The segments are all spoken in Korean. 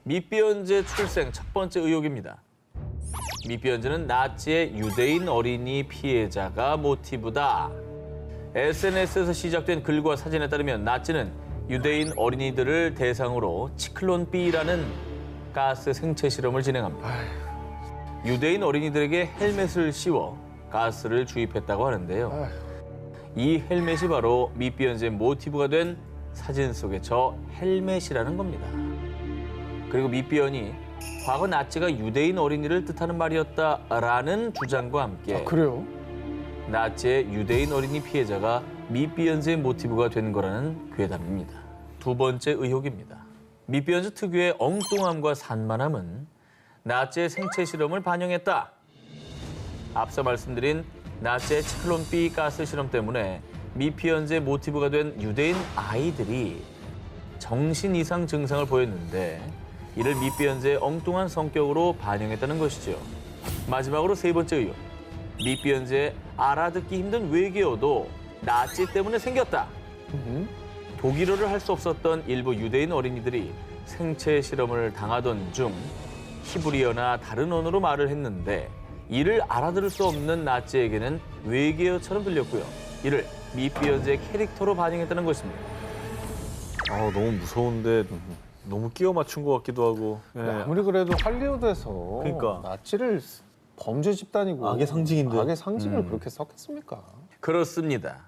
미피언제 출생 첫 번째 의혹입니다. 미피언제는 나치의 유대인 어린이 피해자가 모티브다. SNS에서 시작된 글과 사진에 따르면 나치는 유대인 어린이들을 대상으로 치클론 B라는 가스 생체 실험을 진행합니다. 유대인 어린이들에게 헬멧을 씌워 가스를 주입했다고 하는데요. 이 헬멧이 바로 미피언제의 모티브가 된 사진 속의 저 헬멧이라는 겁니다. 그리고 미피언이 과거 나치가 유대인 어린이를 뜻하는 말이었다라는 주장과 함께 그래요? 나치의 유대인 어린이 피해자가 미피언제의 모티브가 된 거라는 괴담입니다. 두 번째 의혹입니다. 미피언제 특유의 엉뚱함과 산만함은 나치의 생체 실험을 반영했다. 앞서 말씀드린 나치의 치클론 B 가스 실험 때문에 미피언제 모티브가 된 유대인 아이들이 정신 이상 증상을 보였는데 이를 미피언제의 엉뚱한 성격으로 반영했다는 것이죠. 마지막으로 세 번째 의혹. 미피언제의 알아듣기 힘든 외계어도 나치 때문에 생겼다. 독일어를 할 수 없었던 일부 유대인 어린이들이 생체 실험을 당하던 중 히브리어나 다른 언어로 말을 했는데 이를 알아들을 수 없는 나치에게는 외계어처럼 들렸고요. 이를 미피언제의 캐릭터로 반영했다는 것입니다. 너무 무서운데 너무 끼워 맞춘 것 같기도 하고. 예. 아무리 그래도 할리우드에서 그러니까. 나치를 범죄 집단이고 악의 상징인데. 악의 상징을 그렇게 썼겠습니까? 그렇습니다.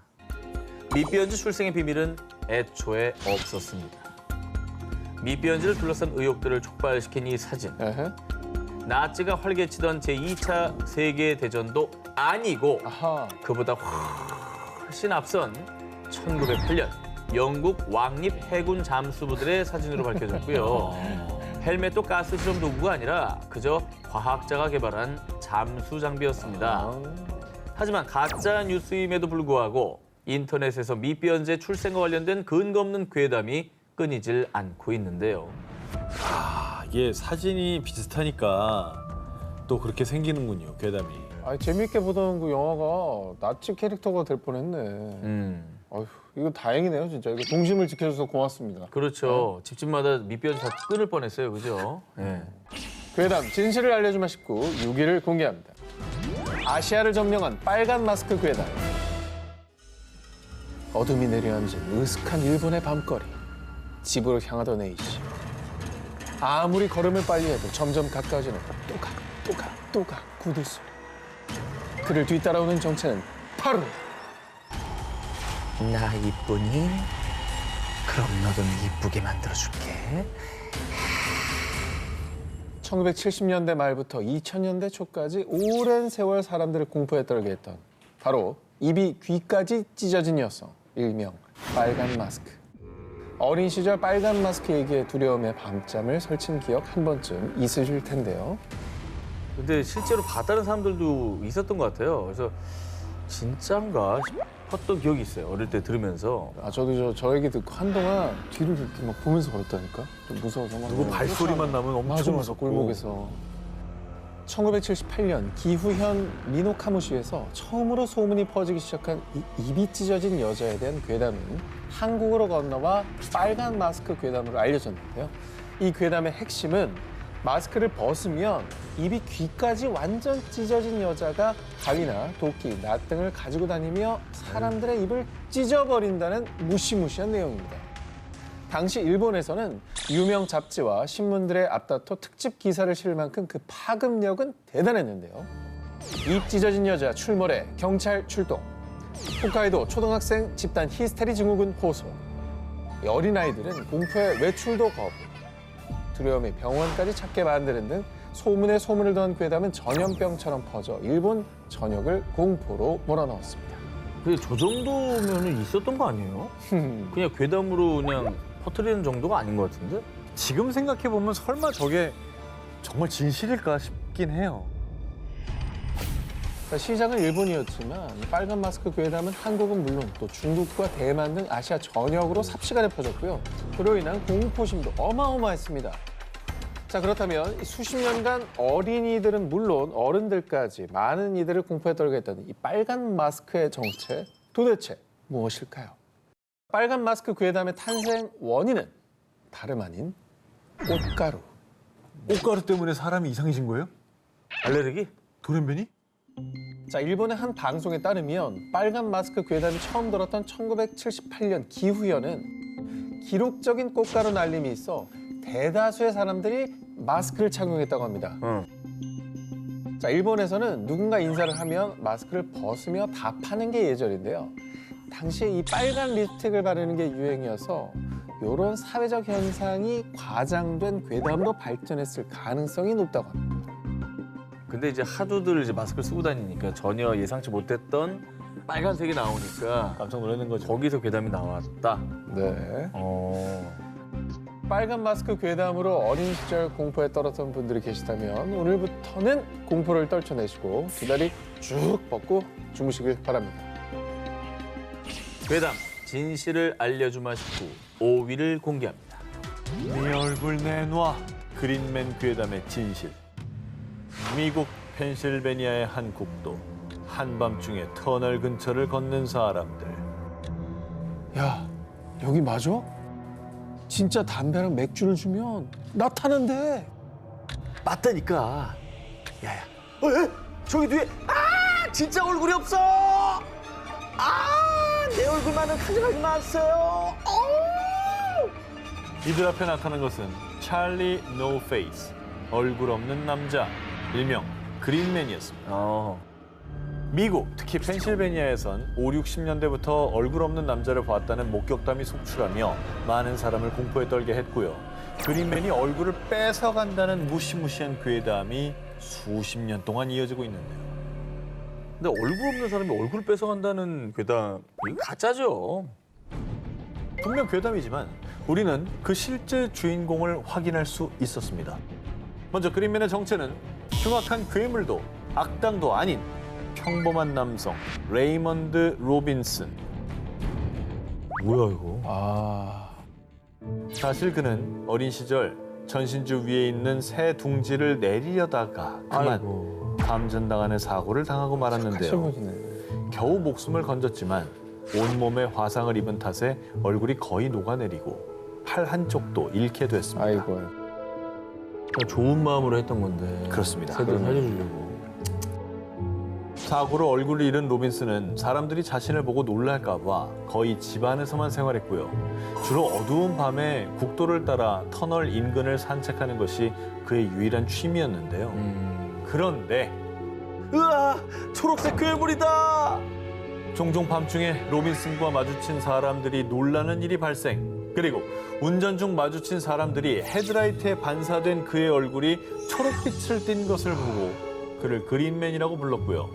미피언제 출생의 비밀은 애초에 없었습니다. 미피언제를 둘러싼 의혹들을 촉발시킨 이 사진. 에헤. 나치가 활개치던 제2차 세계대전도 아니고 아하. 그보다 훨씬 앞선 1908년 영국 왕립 해군 잠수부들의 사진으로 밝혀졌고요. 헬멧도 가스 실험 도구가 아니라 그저 과학자가 개발한 잠수 장비였습니다. 하지만 가짜 뉴스임에도 불구하고 인터넷에서 미피언제 출생과 관련된 근거 없는 괴담이 끊이질 않고 있는데요. 이게 사진이 비슷하니까 또 그렇게 생기는군요, 괴담이. 아니, 재미있게 보던 그 영화가 나치 캐릭터가 될 뻔했네. 아휴, 이거 다행이네요, 진짜. 이거 동심을 지켜줘서 고맙습니다. 그렇죠. 집집마다 미피언제 다 끊을 뻔했어요, 그죠? 네. 괴담 진실을 알려주마 싶고 6위를 공개합니다. 아시아를 점령한 빨간 마스크 괴담. 어둠이 내려앉은 으슥한 일본의 밤거리. 집으로 향하던 A씨. 아무리 걸음을 빨리 해도 점점 가까워지는 또각 구두소. 그를 뒤따라오는 정체는 바로 나 이쁘니? 그럼 너도 이쁘게 만들어줄게. 1970년대 말부터 2000년대 초까지 오랜 세월 사람들을 공포에 떨게 했던 바로 입이 귀까지 찢어진 녀석, 일명 빨간 마스크. 어린 시절 빨간 마스크 얘기에 두려움에 밤잠을 설친 기억 한 번쯤 있으실 텐데요. 근데 실제로 봤다는 사람들도 있었던 것 같아요. 그래서 진짠가 싶었던 기억이 있어요. 어릴 때 들으면서. 저도 저 얘기 듣고 한동안 뒤를 이렇게 막 보면서 걸었다니까. 좀 무서워서 막. 누구 발소리만 나면 엄청 맞아, 무섭고. 골목에서. 1978년 기후현 미노카무시에서 처음으로 소문이 퍼지기 시작한 입이 찢어진 여자에 대한 괴담은 한국으로 건너와 빨간 마스크 괴담으로 알려졌는데요. 이 괴담의 핵심은 마스크를 벗으면 입이 귀까지 완전 찢어진 여자가 가위나 도끼, 낫 등을 가지고 다니며 사람들의 입을 찢어버린다는 무시무시한 내용입니다. 당시 일본에서는 유명 잡지와 신문들의 앞다퉈 특집 기사를 실을 만큼 그 파급력은 대단했는데요. 입 찢어진 여자 출몰에 경찰 출동. 홋카이도 초등학생 집단 히스테리 증후군 호소. 어린아이들은 공포에 외출도 거부. 두려움에 병원까지 찾게 만드는 등 소문에 소문을 더한 괴담은 전염병처럼 퍼져 일본 전역을 공포로 몰아넣었습니다. 근데 저 정도면은 있었던 거 아니에요? 그냥 괴담으로 그냥 퍼뜨리는 정도가 아닌 것 같은데? 지금 생각해보면 설마 저게 정말 진실일까 싶긴 해요. 시작은 일본이었지만 빨간 마스크 괴담은 한국은 물론 또 중국과 대만 등 아시아 전역으로 삽시간에 퍼졌고요. 그로 인한 공포심도 어마어마했습니다. 자, 그렇다면 수십 년간 어린이들은 물론 어른들까지 많은 이들을 공포에 떨게 했던 이 빨간 마스크의 정체 도대체 무엇일까요? 빨간 마스크 괴담의 탄생 원인은 다름 아닌 꽃가루. 꽃가루 때문에 사람이 이상해진 거예요? 알레르기? 돌연변이? 자, 일본의 한 방송에 따르면 빨간 마스크 괴담이 처음 들었던 1978년 기후현은 기록적인 꽃가루 날림이 있어 대다수의 사람들이 마스크를 착용했다고 합니다. 자, 일본에서는 누군가 인사를 하면 마스크를 벗으며 답하는 게 예절인데요. 당시에 이 빨간 립스틱을 바르는 게 유행이어서 이런 사회적 현상이 과장된 괴담으로 발전했을 가능성이 높다고 합니다. 근데 이제 하두들 이제 마스크를 쓰고 다니니까 전혀 예상치 못했던 빨간색이 나오니까 깜짝 놀라는 거죠. 거기서 괴담이 나왔다. 네. 어. 빨간 마스크 괴담으로 어린 시절 공포에 떨었던 분들이 계시다면 오늘부터는 공포를 떨쳐내시고 두 다리 쭉 뻗고 주무시길 바랍니다. 괴담 진실을 알려주마 싶고 5위를 공개합니다. 네 얼굴 내놔. 그린맨 괴담의 진실. 미국 펜실베니아의 한 국도. 한밤중에 터널 근처를 걷는 사람들. 야, 여기 맞아? 진짜 담배랑 맥주를 주면 나 타는데. 맞다니까. 야야. 에? 저기 뒤에 진짜 얼굴이 없어. 내 얼굴만은 가져가지 마세요. 이들 앞에 나타난 것은 찰리 노 페이스, 얼굴 없는 남자, 일명 그린맨이었습니다. 미국, 특히 펜실베니아에선 5, 60년대부터 얼굴 없는 남자를 봤다는 목격담이 속출하며 많은 사람을 공포에 떨게 했고요. 그린맨이 얼굴을 뺏어간다는 무시무시한 괴담이 수십 년 동안 이어지고 있는데요. 근데 얼굴 없는 사람이 얼굴 뺏어간다는 괴담 이거 가짜죠. 분명 괴담이지만 우리는 그 실제 주인공을 확인할 수 있었습니다. 먼저 그린맨의 정체는 흉악한 괴물도 악당도 아닌 평범한 남성 레이먼드 로빈슨. 뭐야 이거? 사실 그는 어린 시절 전신주 위에 있는 새 둥지를 내리려다가 그만 아이고. 감전당하는 사고를 당하고 말았는데요. 실물이네. 겨우 목숨을 건졌지만 온몸에 화상을 입은 탓에 얼굴이 거의 녹아내리고 팔 한쪽도 잃게 됐습니다. 아이고. 그냥 좋은 마음으로 했던 건데. 그렇습니다. 새들 살려주려고. 사고로 얼굴을 잃은 로빈슨은 사람들이 자신을 보고 놀랄까 봐 거의 집 안에서만 생활했고요. 주로 어두운 밤에 국도를 따라 터널 인근을 산책하는 것이 그의 유일한 취미였는데요. 그런데 으아! 초록색 괴물이다! 종종 밤중에 로빈슨과 마주친 사람들이 놀라는 일이 발생. 그리고 운전 중 마주친 사람들이 헤드라이트에 반사된 그의 얼굴이 초록빛을 띤 것을 보고 그를 그린맨이라고 불렀고요.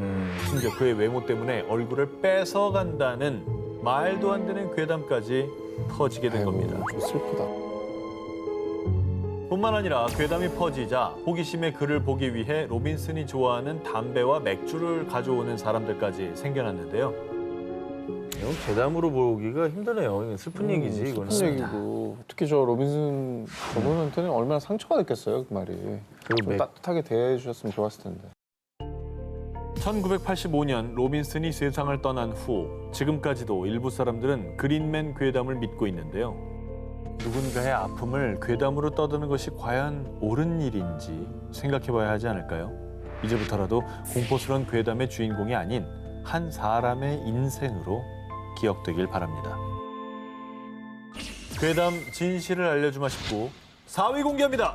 심지어 그의 외모 때문에 얼굴을 뺏어간다는 말도 안 되는 괴담까지 퍼지게 된 겁니다. 좀 슬프다. 뿐만 아니라 괴담이 퍼지자 호기심에 그를 보기 위해 로빈슨이 좋아하는 담배와 맥주를 가져오는 사람들까지 생겨났는데요. 이건 괴담으로 보기가 힘드네요. 이건 슬픈 얘기지 이거는. 슬픈 얘기고 특히 저 로빈슨 저분한테는 얼마나 상처가 됐겠어요 그 말이. 그리고 좀 따뜻하게 대해주셨으면 좋았을 텐데. 1985년 로빈슨이 세상을 떠난 후 지금까지도 일부 사람들은 그린맨 괴담을 믿고 있는데요. 누군가의 아픔을 괴담으로 떠드는 것이 과연 옳은 일인지 생각해봐야 하지 않을까요? 이제부터라도 공포스러운 괴담의 주인공이 아닌 한 사람의 인생으로 기억되길 바랍니다. 괴담 진실을 알려주마 싶고 4위 공개합니다.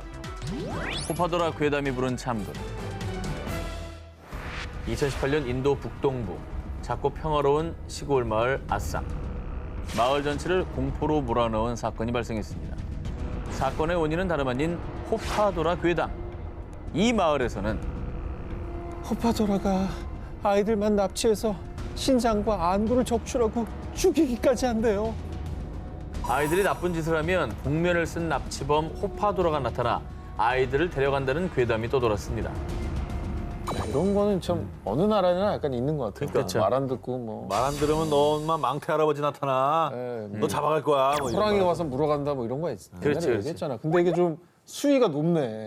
호파도라 괴담이 부른 참금. 2018년 인도 북동부 작고 평화로운 시골 마을 아쌈. 마을 전체를 공포로 몰아넣은 사건이 발생했습니다. 사건의 원인은 다름 아닌 호파도라 괴담. 이 마을에서는 호파도라가 아이들만 납치해서 신장과 안구를 적출하고 죽이기까지 한대요. 아이들이 나쁜 짓을 하면 복면을 쓴 납치범 호파도라가 나타나 아이들을 데려간다는 괴담이 떠돌았습니다. 이런 거는 참 어느 나라나 약간 있는 것 같아요. 그렇죠. 말 안 듣고 뭐. 말 안 들으면 너만 망태 할아버지 나타나. 네, 너 잡아갈 거야. 뭐 이런 호랑이가 말. 와서 물어간다 뭐 이런 거 있잖아. 그렇지, 그렇지. 얘기했잖아. 근데 이게 좀 수위가 높네.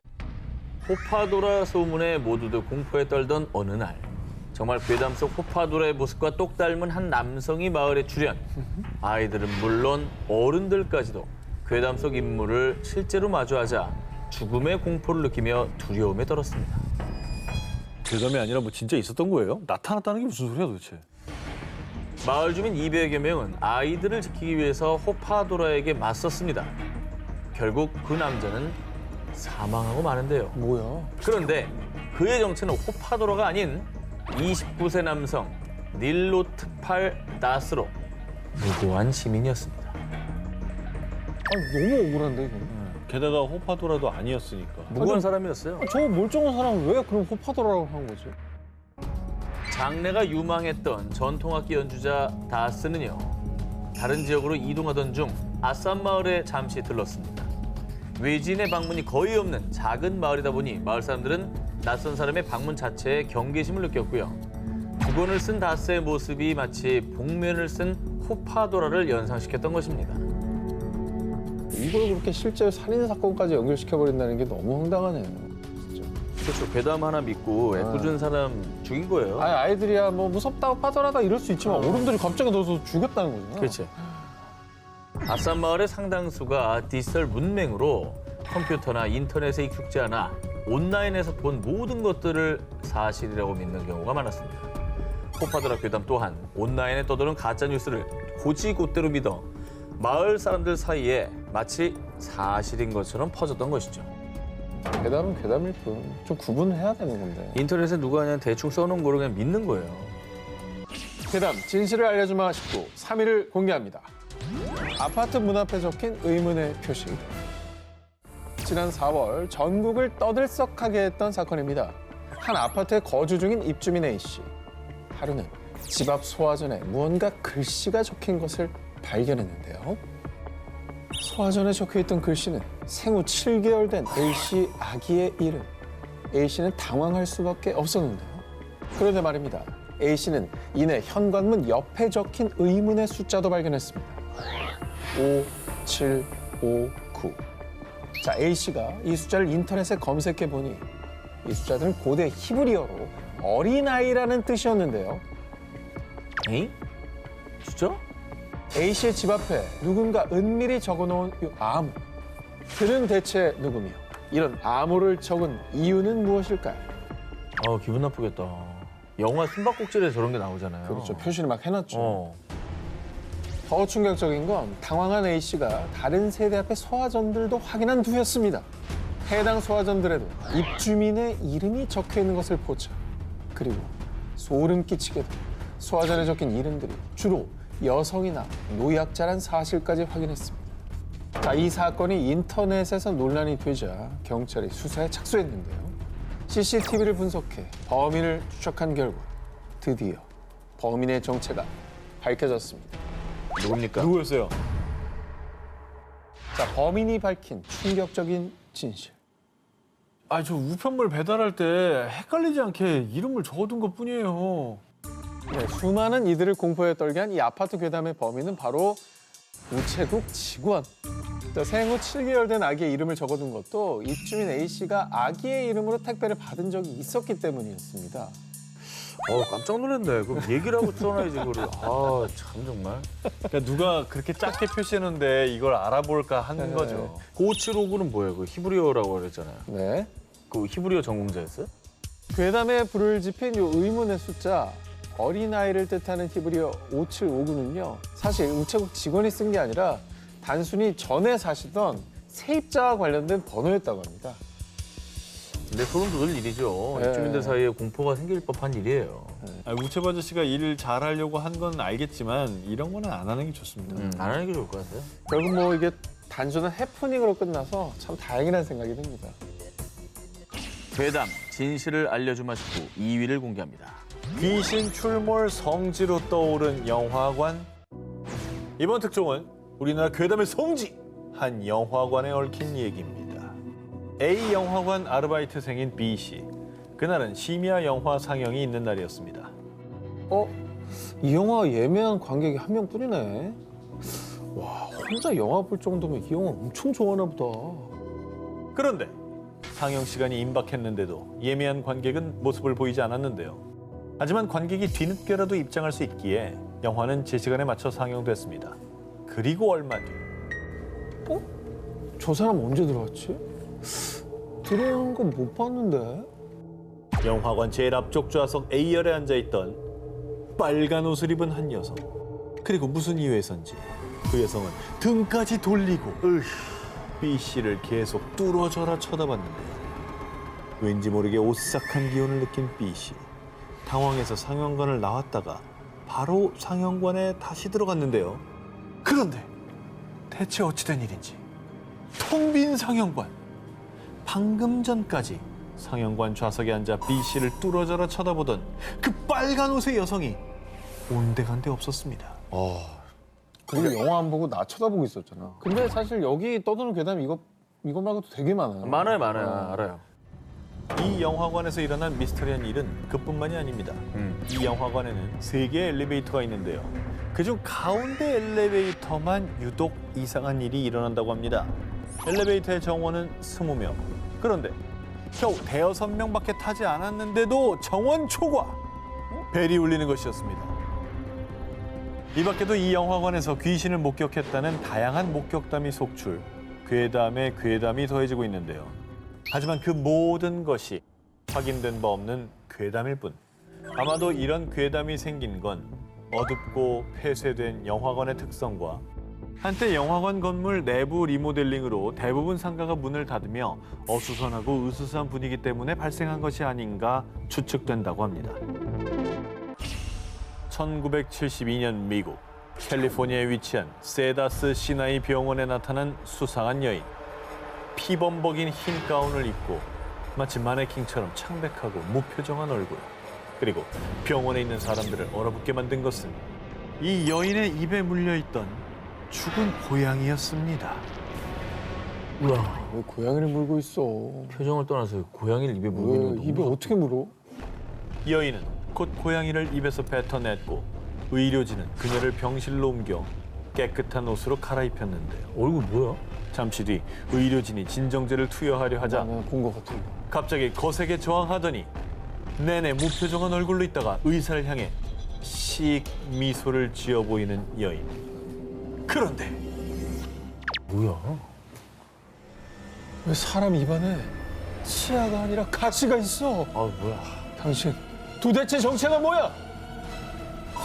호파도라 소문에 모두들 공포에 떨던 어느 날 정말 괴담 속 호파도라의 모습과 똑 닮은 한 남성이 마을에 출현. 아이들은 물론 어른들까지도 괴담 속 인물을 실제로 마주하자 죽음의 공포를 느끼며 두려움에 떨었습니다. 괴담이 아니라 뭐 진짜 있었던 거예요? 나타났다는 게 무슨 소리야 도대체? 마을 주민 200여 명은 아이들을 지키기 위해서 호파도라에게 맞섰습니다. 결국 그 남자는 사망하고 마는데요. 뭐야? 그런데 그의 정체는 호파도라가 아닌 29세 남성 닐로 트팔 다스로 무고한 시민이었습니다. 너무 억울한데 이거. 게다가 호파도라도 아니었으니까. 무고한 사람이었어요. 저 멀쩡한 사람은 왜 그럼 호파도라고 한 거지? 장래가 유망했던 전통악기 연주자 다스는요. 다른 지역으로 이동하던 중 아쌈 마을에 잠시 들렀습니다. 외지인의 방문이 거의 없는 작은 마을이다 보니 마을 사람들은 낯선 사람의 방문 자체에 경계심을 느꼈고요. 북원을 쓴 다스의 모습이 마치 복면을 쓴 호파도라를 연상시켰던 것입니다. 이걸 그렇게 실제 살인 사건까지 연결시켜버린다는 게 너무 황당하네요. 그렇죠. 괴담 하나 믿고 애꿎은 사람 죽인 거예요. 아이들이야 뭐 무섭다 파더라다 이럴 수 있지만 어른들이 갑자기 넣어서 죽였다는 거잖아. 그렇지. 아쌈 마을의 상당수가 디지털 문맹으로 컴퓨터나 인터넷에 익숙지 않아 온라인에서 본 모든 것들을 사실이라고 믿는 경우가 많았습니다. 호파도라 괴담 또한 온라인에 떠도는 가짜 뉴스를 곧이곧대로 믿어 마을 사람들 사이에 마치 사실인 것처럼 퍼졌던 것이죠. 괴담은 괴담일 뿐. 좀 구분을 해야 되는 건데. 인터넷에 누가 그냥 대충 써놓은 거를 그냥 믿는 거예요. 괴담 진실을 알려주마 19 3위를 공개합니다. 아파트 문 앞에 적힌 의문의 표시. 지난 4월 전국을 떠들썩하게 했던 사건입니다. 한 아파트에 거주 중인 입주민 A씨. 하루는 집 앞 소화전에 무언가 글씨가 적힌 것을 발견했는데요. 소화전에 적혀있던 글씨는 생후 7개월 된 A씨 아기의 이름. A씨는 당황할 수밖에 없었는데요. 그런데 말입니다. A씨는 이내 현관문 옆에 적힌 의문의 숫자도 발견했습니다. 5759. 자, A씨가 이 숫자를 인터넷에 검색해보니 이 숫자들은 고대 히브리어로 어린아이라는 뜻이었는데요. 에이? 진짜? A씨의 집 앞에 누군가 은밀히 적어놓은 이 암호. 그는 대체 누구며 이런 암호를 적은 이유는 무엇일까요? 기분 나쁘겠다. 영화 숨바꼭질에 저런 게 나오잖아요. 그렇죠. 표시를 막 해놨죠. 어. 더 충격적인 건 당황한 A씨가 다른 세대 앞에 소화전들도 확인한 후였습니다. 해당 소화전들에도 입주민의 이름이 적혀있는 것을 포착. 그리고 소름 끼치게도 소화전에 적힌 이름들이 주로 여성이나 노약자란 사실까지 확인했습니다. 자, 이 사건이 인터넷에서 논란이 되자 경찰이 수사에 착수했는데요. CCTV를 분석해 범인을 추적한 결과 드디어 범인의 정체가 밝혀졌습니다. 누굽니까? 누구였어요? 자, 범인이 밝힌 충격적인 진실. 저 우편물 배달할 때 헷갈리지 않게 이름을 적어둔 것뿐이에요. 네, 수많은 이들을 공포에 떨게 한 이 아파트 괴담의 범인은 바로 우체국 직원. 생후 7개월 된 아기의 이름을 적어둔 것도 입주민 A씨가 아기의 이름으로 택배를 받은 적이 있었기 때문이었습니다. 깜짝 놀랐네. 그럼 얘기를 하고 써놔야지, 그거를. 참 정말. 그러니까 누가 그렇게 작게 표시했는데 이걸 알아볼까 하는 거죠. 5759는 뭐예요? 그 히브리어라고 그랬잖아요. 네. 그 히브리어 전공자였어요? 괴담에 불을 지핀 이 의문의 숫자, 어린아이를 뜻하는 히브리어 5759는요. 사실 우체국 직원이 쓴 게 아니라 단순히 전에 사시던 세입자와 관련된 번호였다고 합니다. 근데 소름 돋을 일이죠. 네. 입주민들 사이에 공포가 생길 법한 일이에요. 우체부 아저씨가 일을 잘하려고 한 건 알겠지만 이런 거는 안 하는 게 좋습니다. 안 하는 게 좋을 것 같아요. 결국 뭐 이게 단순한 해프닝으로 끝나서 참 다행이라는 생각이 듭니다. 괴담, 진실을 알려주마 싶고 2위를 공개합니다. 귀신 출몰 성지로 떠오른 영화관. 이번 특종은 우리나라 괴담의 성지 한 영화관에 얽힌 얘기입니다. A 영화관 아르바이트생인 B 씨. 그날은 심야 영화 상영이 있는 날이었습니다. 이 영화 예매한 관객이 한 명뿐이네. 와, 혼자 영화 볼 정도면 이 영화 엄청 좋아하나 보다. 그런데 상영 시간이 임박했는데도 예매한 관객은 모습을 보이지 않았는데요. 하지만 관객이 뒤늦게라도 입장할 수 있기에 영화는 제 시간에 맞춰 상영됐습니다. 그리고 얼마 뒤 저 사람 언제 들어왔지? 들어오는 거 못 봤는데. 영화관 제일 앞쪽 좌석 A열에 앉아있던 빨간 옷을 입은 한 여성. 그리고 무슨 이유에선지 그 여성은 등까지 돌리고 B씨를 계속 뚫어져라 쳐다봤는데요. 왠지 모르게 오싹한 기운을 느낀 B씨. 당황해서 상영관을 나왔다가 바로 상영관에 다시 들어갔는데요. 그런데 대체 어찌된 일인지 텅 빈 상영관. 방금 전까지 상영관 좌석에 앉아 B씨를 뚫어져라 쳐다보던 그 빨간 옷의 여성이 온데간데 없었습니다. 그리고 영화 안 보고 나 쳐다보고 있었잖아. 근데 사실 여기 떠도는 괴담 이거 말고도 되게 많아요. 많아요. 알아요. 이 영화관에서 일어난 미스터리한 일은 그뿐만이 아닙니다. 이 영화관에는 3개의 엘리베이터가 있는데요. 그중 가운데 엘리베이터만 유독 이상한 일이 일어난다고 합니다. 엘리베이터의 정원은 20명. 그런데 겨우 5-6명밖에 타지 않았는데도 정원 초과! 벨이 울리는 것이었습니다. 이 밖에도 이 영화관에서 귀신을 목격했다는 다양한 목격담이 속출, 괴담에 괴담이 더해지고 있는데요. 하지만 그 모든 것이 확인된 바 없는 괴담일 뿐. 아마도 이런 괴담이 생긴 건 어둡고 폐쇄된 영화관의 특성과 한때 영화관 건물 내부 리모델링으로 대부분 상가가 문을 닫으며 어수선하고 으스스한 분위기 때문에 발생한 것이 아닌가 추측된다고 합니다. 1972년 미국 캘리포니아에 위치한 세다스 시나이 병원에 나타난 수상한 여인. 피범벅인 흰 가운을 입고 마치 마네킹처럼 창백하고 무표정한 얼굴. 그리고 병원에 있는 사람들을 얼어붙게 만든 것은 이 여인의 입에 물려있던 죽은 고양이였습니다. 우와. 왜 고양이를 물고 있어? 표정을 떠나서 고양이를 입에 물고 있는 왜 거 입에 너무 어떻게 물어? 여인은 곧 고양이를 입에서 뱉어냈고 의료진은 그녀를 병실로 옮겨 깨끗한 옷으로 갈아입혔는데요. 얼굴 뭐야? 잠시 뒤 의료진이 진정제를 투여하려 하자 나는 본 것 같은데. 갑자기 거세게 저항하더니 내내 무표정한 얼굴로 있다가 의사를 향해 씩 미소를 지어 보이는 여인. 그런데 뭐야? 왜 사람 입안에 치아가 아니라 가시가 있어? 아 뭐야? 당신 도대체 정체가 뭐야?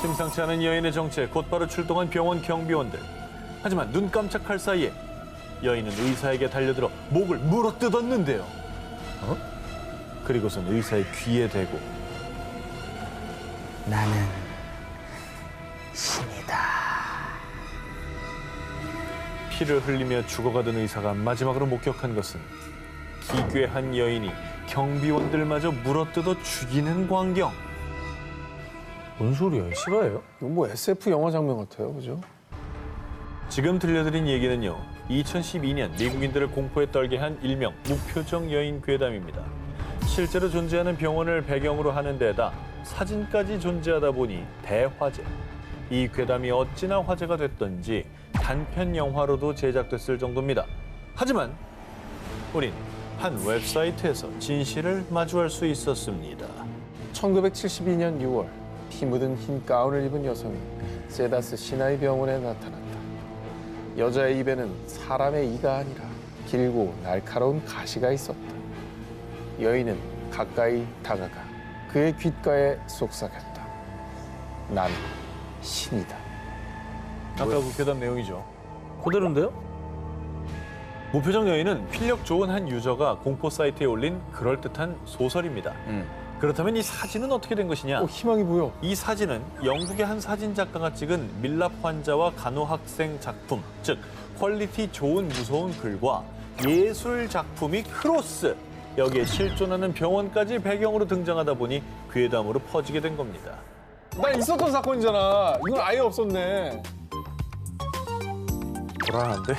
심상치 않은 여인의 정체에 곧바로 출동한 병원 경비원들. 하지만 눈 깜짝할 사이에 여인은 의사에게 달려들어 목을 물어뜯었는데요. 그리고선 의사의 귀에 대고 나는 신이다. 피를 흘리며 죽어가던 의사가 마지막으로 목격한 것은 기괴한 여인이 경비원들마저 물어뜯어 죽이는 광경. 뭔 소리야? 실화예요? 이거 뭐 SF 영화 장면 같아요, 그죠? 지금 들려드린 얘기는요, 2012년 미국인들을 공포에 떨게 한 일명 무표정 여인 괴담입니다. 실제로 존재하는 병원을 배경으로 하는 데다 사진까지 존재하다 보니 대화제. 이 괴담이 어찌나 화제가 됐던지 단편 영화로도 제작됐을 정도입니다. 하지만 우린 한 웹사이트에서 진실을 마주할 수 있었습니다. 1972년 6월 피 묻은 흰 가운을 입은 여성이 세다스 시나이 병원에 나타났다. 여자의 입에는 사람의 이가 아니라 길고 날카로운 가시가 있었다. 여인은 가까이 다가가 그의 귓가에 속삭였다. 난 신이다. 아까 그 괴담 내용이죠. 그대로인데요? 무표정 여인은 필력 좋은 한 유저가 공포 사이트에 올린 그럴듯한 소설입니다. 그렇다면 이 사진은 어떻게 된 것이냐? 희망이 보여. 이 사진은 영국의 한 사진 작가가 찍은 밀랍 환자와 간호학생 작품, 즉 퀄리티 좋은 무서운 글과 예술 작품이 크로스, 여기에 실존하는 병원까지 배경으로 등장하다 보니 괴담으로 퍼지게 된 겁니다. 나 있었던 사건이잖아. 이건 아예 없었네. 불안한데?